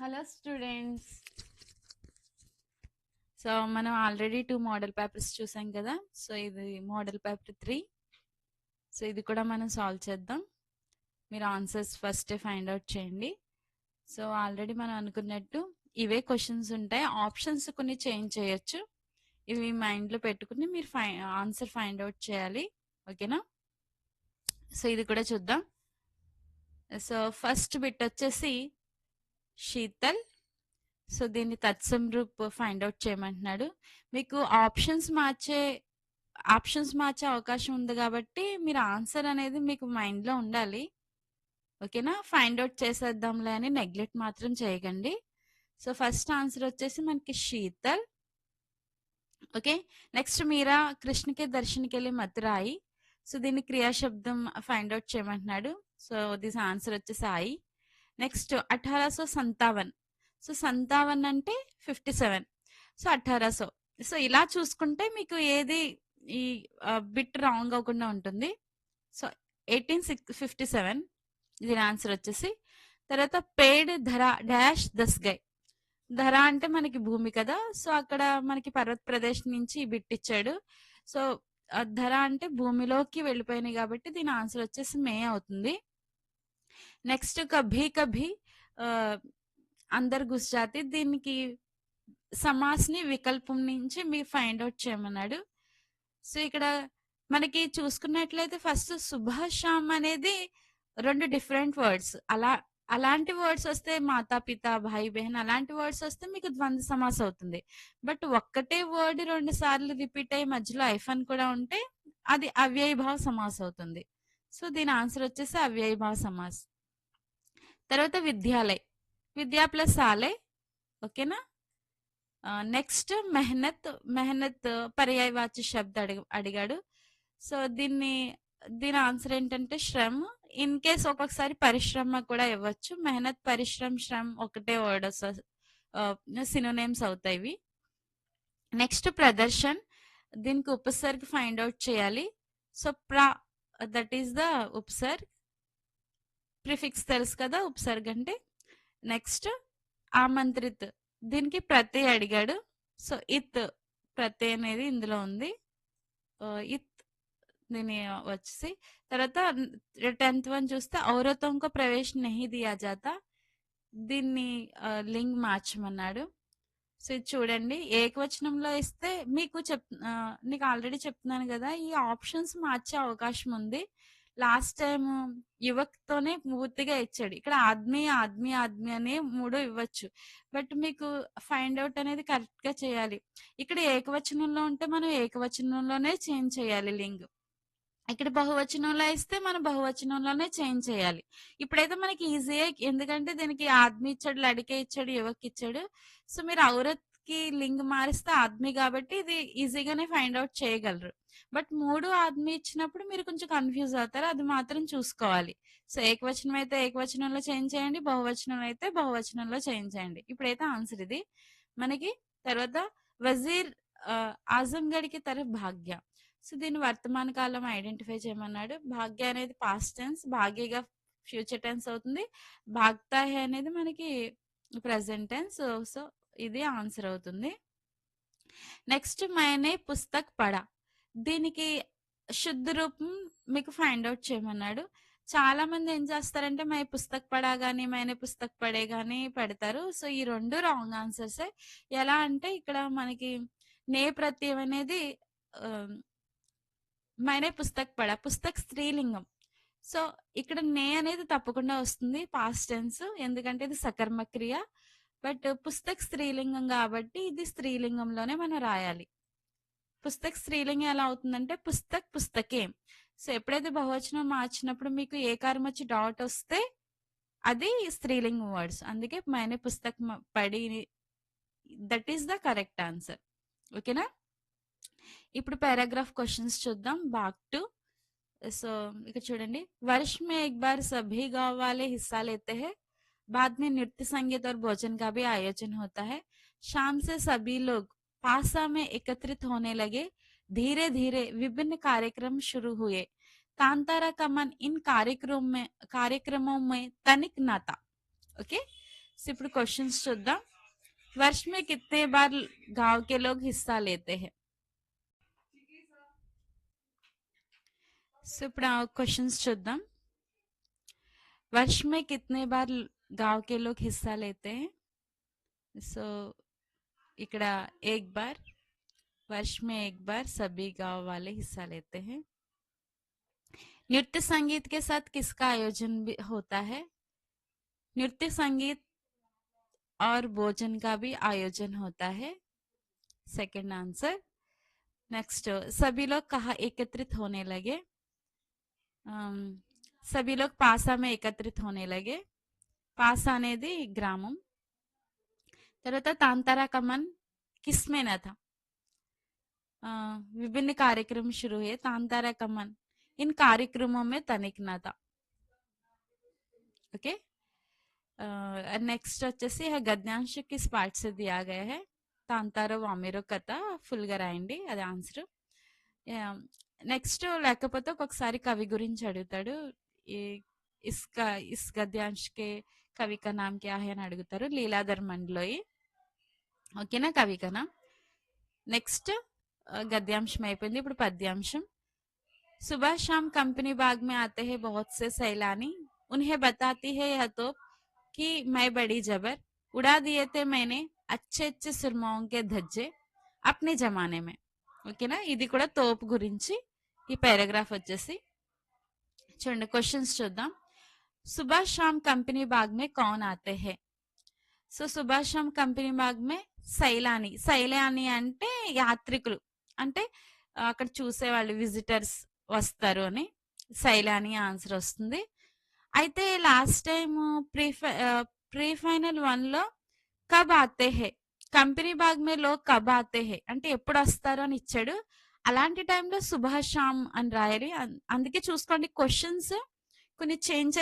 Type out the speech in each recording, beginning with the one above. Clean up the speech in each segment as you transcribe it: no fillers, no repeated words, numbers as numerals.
Hello students. So మనం already 2 model papers చూసాం కదా. సో ఇది మోడల్ పేపర్ 3. సో ఇది కూడా మనం సాల్వ్ చేద్దాం. మీరు ఆన్సర్స్ ఫస్ట్ ఫైండ్ అవుట్ చేయండి. సో ఆల్రెడీ మనం అనుకున్నట్టు ఇవే క్వశ్చన్స్ ఉంటాయి. ఆప్షన్స్ కొన్ని చేంజ్ చేయొచ్చు. ఇవి మైండ్లో పెట్టుకుని మీరు ఆన్సర్ ఫైండ్ అవుట్ చేయాలి. ఓకేనా? సో ఇది కూడా చూద్దాం. సో ఫస్ట్ బిట్ వచ్చేసి శీతల్. సో దీన్ని తత్సమ్ రూప్ ఫైండ్ అవుట్ చేయమంటున్నాడు. మీకు ఆప్షన్స్ మార్చే అవకాశం ఉంది కాబట్టి మీరు ఆన్సర్ అనేది మీకు మైండ్లో ఉండాలి. ఓకేనా? ఫైండ్ అవుట్ చేసేద్దాంలే అని నెగ్లెక్ట్ మాత్రం చేయకండి. సో ఫస్ట్ ఆన్సర్ వచ్చేసి మనకి శీతల్. ఓకే. నెక్స్ట్ మీరా కృష్ణకి దర్శన్కి వెళ్ళి మథురాయి. సో దీన్ని క్రియాశబ్దం ఫైండ్ అవుట్ చేయమంటున్నాడు. సో దిస్ ఆన్సర్ వచ్చేసి ఆయి. నెక్స్ట్ 1857. సో 57 అంటే 57. సో 1800. సో ఇలా చూసుకుంటే మీకు ఏది ఈ బిట్ రాంగ్ అవ్వకుండా ఉంటుంది. సో 1857 దీని ఆన్సర్ వచ్చేసి. తర్వాత పేడ్ ధర డాష్ దస్గై. ధర అంటే మనకి భూమి కదా. సో అక్కడ మనకి పర్వత ప్రదేశం నుంచి ఈ బిట్ ఇచ్చాడు. సో ధర అంటే భూమిలోకి వెళ్ళిపోయినాయి కాబట్టి దీని ఆన్సర్ వచ్చేసి మే అవుతుంది. నెక్స్ట్ కభీ కభీ అందరు గుజరాతీ. దీనికి సమాస్ని వికల్పం నుంచి మీరు ఫైండ్ అవుట్ చేయమన్నాడు. సో ఇక్కడ మనకి చూసుకున్నట్లయితే ఫస్ట్ శుభాషామ్ అనేది 2 డిఫరెంట్ వర్డ్స్. అలాంటి వర్డ్స్ వస్తే మాతా పిత భాయి బెహన్ అలాంటి వర్డ్స్ వస్తే మీకు ద్వంద్వ సమాస్ అవుతుంది. బట్ ఒక్కటే వర్డ్ 2 సార్లు రిపీట్ అయ్యి మధ్యలో ఐఫన్ కూడా ఉంటే అది అవ్యయభావ సమాస్ అవుతుంది. సో దీని ఆన్సర్ వచ్చేసి అవ్యయభావ సమాస్. తర్వాత విద్యాలయ్. విద్యా ప్లస్ ఆలయ్. ఓకేనా? నెక్స్ట్ మెహనత్ పర్యాయవాచి శబ్ద అడిగాడు. సో దీని ఆన్సర్ ఏంటంటే శ్రమ్. ఇన్ కేస్ ఒక్కొక్కసారి పరిశ్రమ కూడా ఇవ్వచ్చు. మెహనత్, పరిశ్రమ్, శ్రమ్ ఒకటే వర్డ్ సినోనేమ్స్ అవుతాయి ఇవి. నెక్స్ట్ ప్రదర్శన్. దీనికి ఉపసర్గ్ ఫైండ్ అవుట్ చేయాలి. సో దట్ ఈస్ ద ఉపసర్గ్. ప్రిఫిక్స్ తెలుసు కదా ఉపసర్గ్ అంటే. నెక్స్ట్ ఆమంత్రిత్. దీనికి ప్రత్యయ అడిగాడు. సో ఇత్ ప్రత్యయ అనేది ఇందులో ఉంది. ఇత్ దీని వచ్చేసి. తర్వాత 10th వన్ చూస్తే ఔరతోం కో ప్రవేశ్ నహీ దియా జాతా. దీన్ని లింగ్ మార్చమన్నాడు. సో ఇది చూడండి. ఏకవచనంలో ఇస్తే నీకు ఆల్రెడీ చెప్తున్నాను కదా, ఈ ఆప్షన్స్ మార్చే అవకాశం ఉంది. లాస్ట్ టైం యువక్తోనే పూర్తిగా ఇచ్చాడు. ఇక్కడ ఆద్మీ ఆద్మీ ఆద్మీ అనే 3 ఇవ్వచ్చు. బట్ మీకు ఫైండ్ అవుట్ అనేది కరెక్ట్ గా చేయాలి. ఇక్కడ ఏకవచనంలో ఉంటే మనం ఏకవచనంలోనే చేంజ్ చేయాలి లింగ్. ఇక్కడ బహువచనంలో ఇస్తే మనం బహువచనంలోనే చేంజ్ చేయాలి. ఇప్పుడైతే మనకి ఈజీయే, ఎందుకంటే దీనికి ఆద్మీ ఇచ్చాడు, లడికే ఇచ్చాడు, యువక్ ఇచ్చాడు. సో మీరు ఔరత్ కి లింగ్ మారిస్తే ఆద్మీ కాబట్టి ఇది ఈజీగానే ఫైండ్ అవుట్ చేయగలరు. బట్ 3 ఆద్మీ ఇచ్చినప్పుడు మీరు కొంచెం కన్ఫ్యూజ్ అవుతారు. అది మాత్రం చూసుకోవాలి. సో ఏకవచనం అయితే ఏకవచనంలో చేంజ్ చేయండి, బహువచనం అయితే బహువచనంలో చేంజ్ చేయండి. ఇప్పుడైతే ఆన్సర్ ఇది మనకి. తర్వాత వజీర్ ఆజంగఢ్ కి తరఫ్ భాగ్య. సో దీన్ని వర్తమాన కాలం ఐడెంటిఫై చేయమన్నాడు. భాగ్య అనేది పాస్ట్ టెన్స్, భాగ్యగా ఫ్యూచర్ టెన్స్ అవుతుంది. భాగ్తా హే అనేది మనకి ప్రెసెంట్ టెన్స్. సో ఇది ఆన్సర్ అవుతుంది. నెక్స్ట్ మైనే పుస్తక్ పడా. దీనికి శుద్ధ రూపం మీకు ఫైండ్ అవుట్ చేయమన్నాడు. చాలా మంది ఏం చేస్తారంటే మై పుస్తక్ పడా గానీ మైనే పుస్తక్ పడే గానీ పెడతారు. సో ఈ 2 రాంగ్ ఆన్సర్సే. ఎలా అంటే ఇక్కడ మనకి నే ప్రత్యయం అనేది మైనే పుస్తక్ పడా. పుస్తక్ స్త్రీలింగం. సో ఇక్కడ నే అనేది తప్పకుండా వస్తుంది పాస్ట్ టెన్స్, ఎందుకంటే ఇది సకర్మ క్రియ. బట్ పుస్తక్ స్త్రీలింగం కాబట్టి ఇది స్త్రీలింగంలోనే మనం రాయాలి. పుస్తక్ స్త్రీలింగం ఎలా అవుతుందంటే పుస్తక్ పుస్తకేం. సో ఎప్పుడైతే బహువచనం మార్చినప్పుడు మీకు ఏకారం వచ్చి డాట్ వస్తే అది స్త్రీలింగం వర్డ్స్. అందుకే మైనే పుస్తక్ పడి, that is the correct answer. ఓకేనా? ఇప్పుడు పారాగ్రాఫ్ క్వశ్చన్స్ చూద్దాం. భాగ్ 2. सो ఇక్కడ చూడండి. वर्ष में एक बार सभी गांव वाले हिस्सा लेते हैं. बाद में नृत्य संगीत और भोजन का भी आयोजन होता है. शाम से सभी लोग पासा में एकत्रित होने लगे. धीरे धीरे विभिन्न कार्यक्रम शुरू हुए. कांतारा का मन इन कार्यक्रमों में तनिक न था. ओके. సో ఇప్పుడు క్వశ్చన్స్ చూద్దాం. वर्ष में कितने बार गांव के लोग हिस्सा लेते हैं? సో ఇప్పుడు ఆ క్వశ్చన్స్ చూద్దాం. वर्ष में कितने बार गांव के लोग हिस्सा लेते हैं? सो इकड़ा एक बार, वर्ष में एक बार सभी गांव वाले हिस्सा लेते हैं. नृत्य संगीत के साथ किसका आयोजन भी होता है? नृत्य संगीत और भोजन का भी आयोजन होता है. Second answer. नेक्स्ट, सभी लोग कहाँ एकत्रित होने लगे? सभी लोग पासा में एकत्रित होने लगे. पासा అనేది గ్రామం. తర్వాత तांतारा कमन किसमें न था? विभिन्न कार्यक्रम शुरू हुए. तांतारा कमन इन कार्यक्रमों में तनिक न था. ओके. नेक्स्ट వచ్చేసి గద్యాంశ किस पार्ट से दिया गया है? तांतारो वामेरो కథ ఫుల్ గా రాయండి, అది ఆన్సర్. నెక్స్ట్ లేకపోతే ఒక్కొక్కసారి కవి గురించి అడుగుతాడు. ఇస్ గద్యాంశ్ కే కవి కా నామ్ క్యా హై అని అడుగుతారు. లీలాధర్ మండలోయి. ఓకేనా, కవి కా నామ్. నెక్స్ట్ గద్యాంశం అయిపోయింది. ఇప్పుడు పద్యాంశం. सुबह शाम कंपनी बाग में आते हैं बहुत से सैलानी, उन्हें बताती है यह तोप कि मैं बड़ी जबर, उड़ा दिए थे मैंने अच्छे अच्छे सुरमाओं के धज्जे अपने जमाने में. ఓకేనా, ఇది కూడా తోపు గురించి ఈ పారాగ్రాఫ్ వచ్చేసి. చూడండి క్వశ్చన్స్ చూద్దాం. सुबह शाम कंपनी बाग में कौन आते हैं? సో सुबह शाम कंपनी बाग में సైలాని. సైలాని అంటే యాత్రికులు, అంటే అక్కడ చూసేవాళ్ళు, విజిటర్స్ వస్తారు అని సైలాని ఆన్సర్ వస్తుంది. అయితే last time pre final 1లో కబ్ Aathe హే, కంపెనీ బాగ్ మే లో కబ్ ఆతే హే అంటే ఎప్పుడు వస్తారు అని ఇచ్చాడు. అలాంటి టైంలో సుబహ షామ్ అని రాయాలి. అందుకే చూసుకోండి, క్వశ్చన్స్ కొన్ని చేంజ్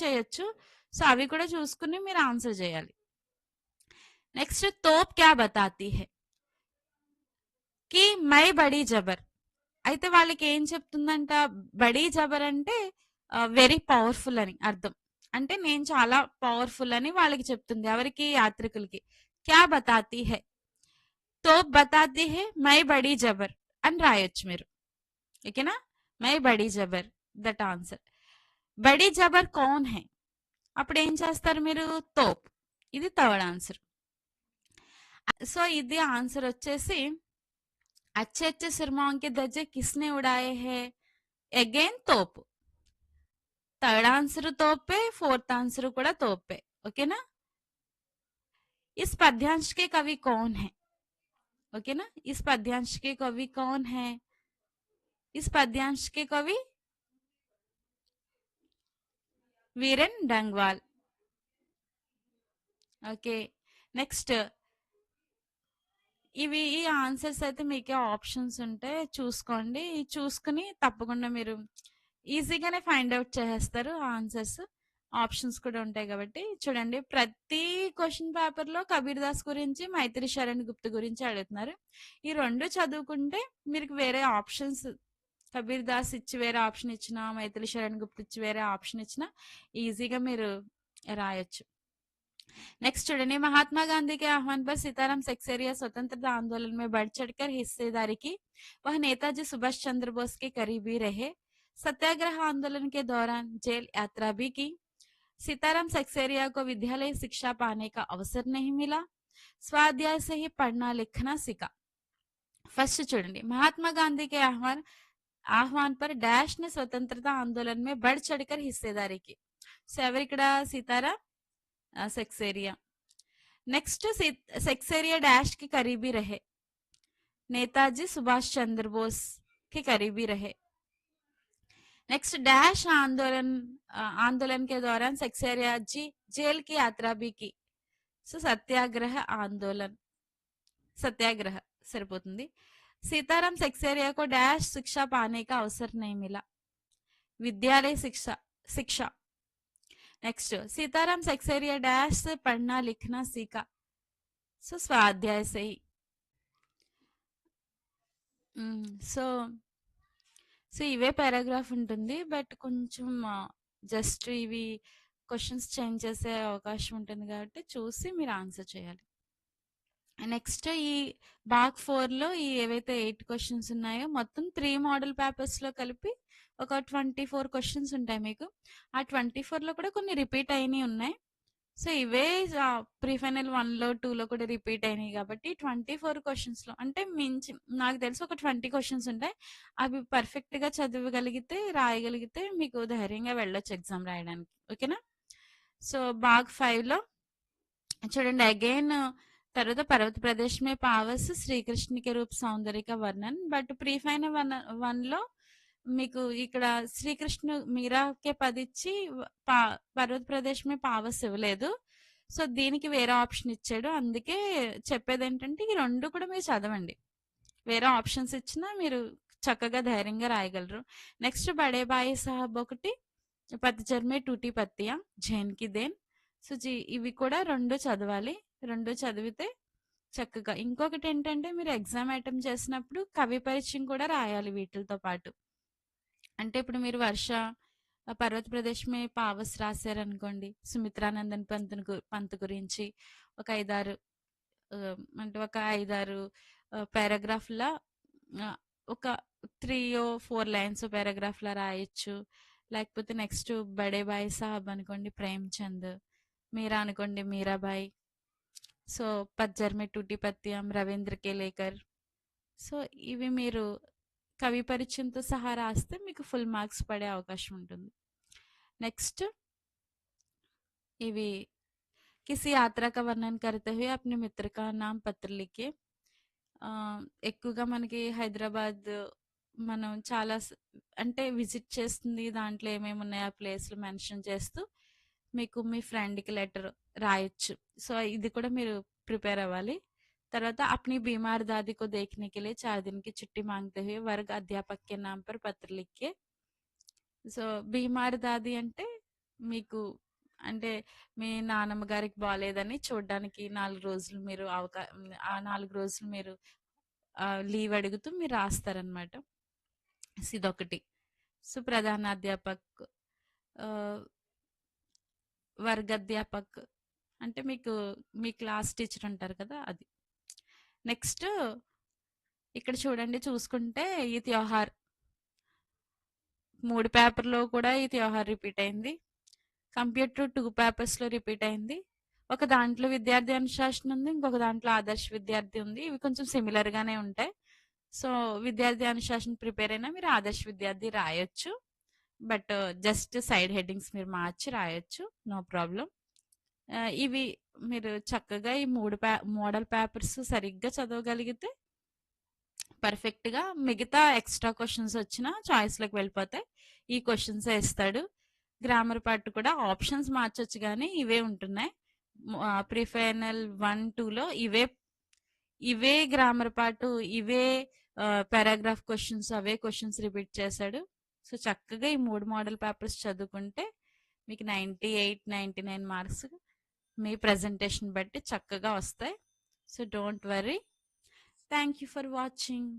చేయొచ్చు. సో అవి కూడా చూసుకుని మీరు ఆన్సర్ చేయాలి. నెక్స్ట్, తోప్ క్యా బతాతీ హే కి మై బడీ జబర్. అయితే వాళ్ళకి ఏం చెప్తుందంట? బడీ జబర్ అంటే వెరీ పవర్ఫుల్ అని అర్థం. అంటే నేను చాలా పవర్ఫుల్ అని వాళ్ళకి చెప్తుంది. ఎవరికి? యాత్రికులకి. క్యా బతాతీ హే, తోప్ బతాతీ హే మై బడీ జబర్ అని రాయొచ్చు మీరు. ఓకేనా, మై బడీ జబర్, దట్ ఆన్సర్. బడీ జబర్ కౌన్ హే, అప్పుడు ఏం చేస్తారు మీరు? తోప్. ఇది థర్డ్ ఆన్సర్. సో ఇది ఆన్సర్ వచ్చేసి अच्छे अच्छे सुरमाओं के धज्जे किसने उड़ाए हैं? अगेन तोप. थर्ड आंसर तोपे, फोर्थ आंसर కూడా తోపే. ఓకేనా. इस पद्यांश के कवि कौन है? ओकेना, इस पद्यांश के कवि कौन है? इस पद्यांश के कवि वीरेन डंगवाल. ఓకే. నెక్స్ట్, ఇవి ఈ ఆన్సర్స్ అయితే మీకే ఆప్షన్స్ ఉంటాయి, చూసుకోండి. చూసుకుని తప్పకుండా మీరు ఈజీగానే ఫైండ్ అవుట్ చేసేస్తారు ఆన్సర్స్. ఆప్షన్స్ కూడా ఉంటాయి కాబట్టి చూడండి. ప్రతి క్వశ్చన్ పేపర్లో కబీర్ దాస్ గురించి, మైత్రి శరణ్ గుప్త గురించి అడుగుతున్నారు. ఈ రెండు చదువుకుంటే మీరు వేరే ఆప్షన్స్, కబీర్ దాస్ ఇచ్చి వేరే ఆప్షన్ ఇచ్చినా, మైత్రి శరణ్ గుప్త ఇచ్చి వేరే ఆప్షన్ ఇచ్చినా ఈజీగా మీరు రాయొచ్చు. नेक्स्ट चुड़ने, महात्मा गांधी के आह्वान पर सीताराम सेक्सेरिया स्वतंत्रता आंदोलन में बढ़ चढ़कर हिस्सेदारी की. वह नेताजी सुभाष चंद्र बोस के करीबी रहे. सत्याग्रह आंदोलन के दौरान जेल यात्रा भी की. सीताराम सेक्सेरिया को विद्यालय शिक्षा पाने का अवसर नहीं मिला. स्वाध्याय से ही पढ़ना लिखना सीखा. फर्स्ट चुड़ने, महात्मा गांधी के आह्वान पर डैश ने स्वतंत्रता आंदोलन में बढ़ चढ़कर हिस्सेदारी की. सो एवर इकड़ा सीताराम सेक्सेरिया. नेक्स्ट, सेक्सेरिया डैश के करीबी रहे. नेताजी सुभाष चंद्र बोस के करीबी रहे. नेक्स्ट, डैश आंदोलन के दौरान सेक्सेरिया जी जेल की यात्रा भी की. सो सत्याग्रह आंदोलन, सत्याग्रह सरिपोतुंदी. सीताराम सेक्सेरिया को डैश शिक्षा पाने का अवसर नहीं मिला. विद्यालय शिक्षा. नेक्स्ट, सीताराम सेक्सेरिया डैश से पढ़ना लिखना सीखा. सो स्वाध्याय से ही. సో ఇవే పారాగ్రాఫ్ ఉంటుంది. బట్ కొంచెం జస్ట్ ఇవి క్వెషన్స్ చేంజ్ చేసే అవకాశం ఉంటుంది కాబట్టి చూసి మీరు ఆన్సర్ చేయాలి. నెక్స్ట్ ఈ భాగ్ 4లో ఈ ఏవైతే 8 క్వెషన్స్ ఉన్నాయో మొత్తం 3 మోడల్ పేపర్స్‌లో కలిపి ఒక 24 క్వెషన్స్ ఉంటాయి మీకు. ఆ 24లో కూడా కొన్ని రిపీట్ అయినయి ఉన్నాయి. సో, ఇవే ప్రీ ఫైనల్ 1లో, 2లో కూడా రిపీట్ అయినాయి కాబట్టి 24 క్వెషన్స్‌లో అంటే నాకు తెలిసి ఒక 20 క్వెషన్స్ ఉంటాయి. అవి పర్ఫెక్ట్‌గా చదవగలిగితే, రాయగలిగితే మీకు ధైర్యంగా వెళ్ళొచ్చు ఎగ్జామ్ రాయడానికి. ఓకేనా? సో, భాగ్ 5లో చూడండి అగైన్ తర్వాత पर्वत प्रदेश में पावस శ్రీకృష్ణ के रूप सौंदर्य का वर्णन బట్ ప్రీ ఫైనల్ 1లో మీకు ఇక్కడ శ్రీకృష్ణ మీరాకే పదిచ్చి పర్వత ప్రదేశ్ మే పావస్ ఇవ్వలేదు. సో దీనికి వేరే ఆప్షన్ ఇచ్చాడు. అందుకే చెప్పేది ఏంటంటే ఈ రెండు కూడా మీరు చదవండి. వేరే ఆప్షన్స్ ఇచ్చినా మీరు చక్కగా ధైర్యంగా రాయగలరు. నెక్స్ట్ బడే బాయి సాహబ్ ఒకటి, పత్తిచర్ మే టూటీ పత్తియా, జైన్కి దేన్. సో ఇవి కూడా రెండు చదవాలి. రెండు చదివితే చక్కగా ఇంకొకటి ఏంటంటే మీరు ఎగ్జామ్ అటెంప్ట్ చేసినప్పుడు కవి పరిచయం కూడా రాయాలి వీటితో పాటు. అంటే ఇప్పుడు మీరు వర్ష పర్వత ప్రదేశ్ మే పావస్ రాశారనుకోండి, సుమిత్రానందన్ పంత్ గురించి ఒక 5-6 అంటే ఒక 5-6 పారాగ్రాఫ్‌ల ఒక 3 ఓ 4 లైన్స్ పారాగ్రాఫ్‌లా రాయొచ్చు. లేకపోతే నెక్స్ట్ బడే బాయ్ సాహబ్ అనుకోండి ప్రేమ్‌చంద్, మీరా అనుకోండి మీరాబాయి. సో పజ్జర్ మే టూటీ పత్యం రవీంద్ర కేలేకర్. సో ఇవి మీరు కవి పరిచయంతో సహా రాస్తే మీకు ఫుల్ మార్క్స్ పడే అవకాశం ఉంటుంది. నెక్స్ట్ ఇవి किसी यात्रा का वर्णन करते हुए अपने मित्र का नाम पत्र लिखिए. ఎక్కువగా మనకి హైదరాబాద్ మనం చాలా అంటే విజిట్ చేస్తుంది దాంట్లో ఏమేమి ఉన్నాయో ఆ ప్లేస్లు మెన్షన్ చేస్తూ మీకు మీ ఫ్రెండ్కి లెటర్ రాయొచ్చు. సో ఇది కూడా మీరు ప్రిపేర్ అవ్వాలి. తర్వాత अपनी बीमार दादी को देखने के लिए 4 दिन की छुट्टी मांगते हुए वर्ग अध्यापक के नाम पर पत्र लिखिए. సో బీమార్ దాది అంటే మీకు అంటే మీ నానమ్మ గారికి బాలేదని చూడడానికి 4 రోజులు మీరు ఆ 4 రోజులు మీరు లీవ్ అడుగుతూ మీరు రాస్తారనమాట. ఇదొకటి. సో ప్రధానాధ్యాపక్, వర్గాధ్యాపక్ అంటే మీకు మీ క్లాస్ టీచర్ ఉంటారు కదా అది. నెక్స్ట్ ఇక్కడ చూడండి చూసుకుంటే ఈ త్యోహార్ 3 పేపర్‌లో కూడా ఈ త్యోహార్ రిపీట్ అయింది. కంప్యూటర్ 2 పేపర్స్‌లో రిపీట్ అయింది. ఒక దాంట్లో విద్యార్థి అనుశాసన ఉంది. ఇంకొక దాంట్లో ఆదర్శ విద్యార్థి ఉంది. ఇవి కొంచెం సిమిలర్ గానే ఉంటాయి. సో విద్యార్థి అనుశాసన ప్రిపేర్ అయినా మీరు ఆదర్శ విద్యార్థి రాయొచ్చు. బట్ జస్ట్ సైడ్ హెడ్డింగ్స్ మీరు మార్చి రాయొచ్చు. No problem. ఇవి మీరు చక్కగా ఈ 3 మోడల్ పేపర్స్ సరిగ్గా చదవగలిగితే పర్ఫెక్ట్‌గా మిగతా ఎక్స్ట్రా క్వెషన్స్ వచ్చినా చాయిస్‌లోకి వెళ్ళిపోతాయి. ఈ క్వెషన్సే ఇస్తాడు. గ్రామర్ పార్ట్ కూడా ఆప్షన్స్ మార్చొచ్చు గానీ ఇవే ఉంటున్నాయి. ప్రీ ఫైనల్ 1, 2లో ఇవే గ్రామర్ పార్ట్, ఇవే పారాగ్రాఫ్ క్వెషన్స్, అవే క్వెషన్స్ రిపీట్ చేశాడు. సో చక్కగా ఈ 3 మోడల్ పేపర్స్ చదువుకుంటే మీకు 98, 99 మార్క్స్ మీ ప్రెజెంటేషన్ బట్టి చక్కగా వస్తాయి. So don't worry. Thank you for watching.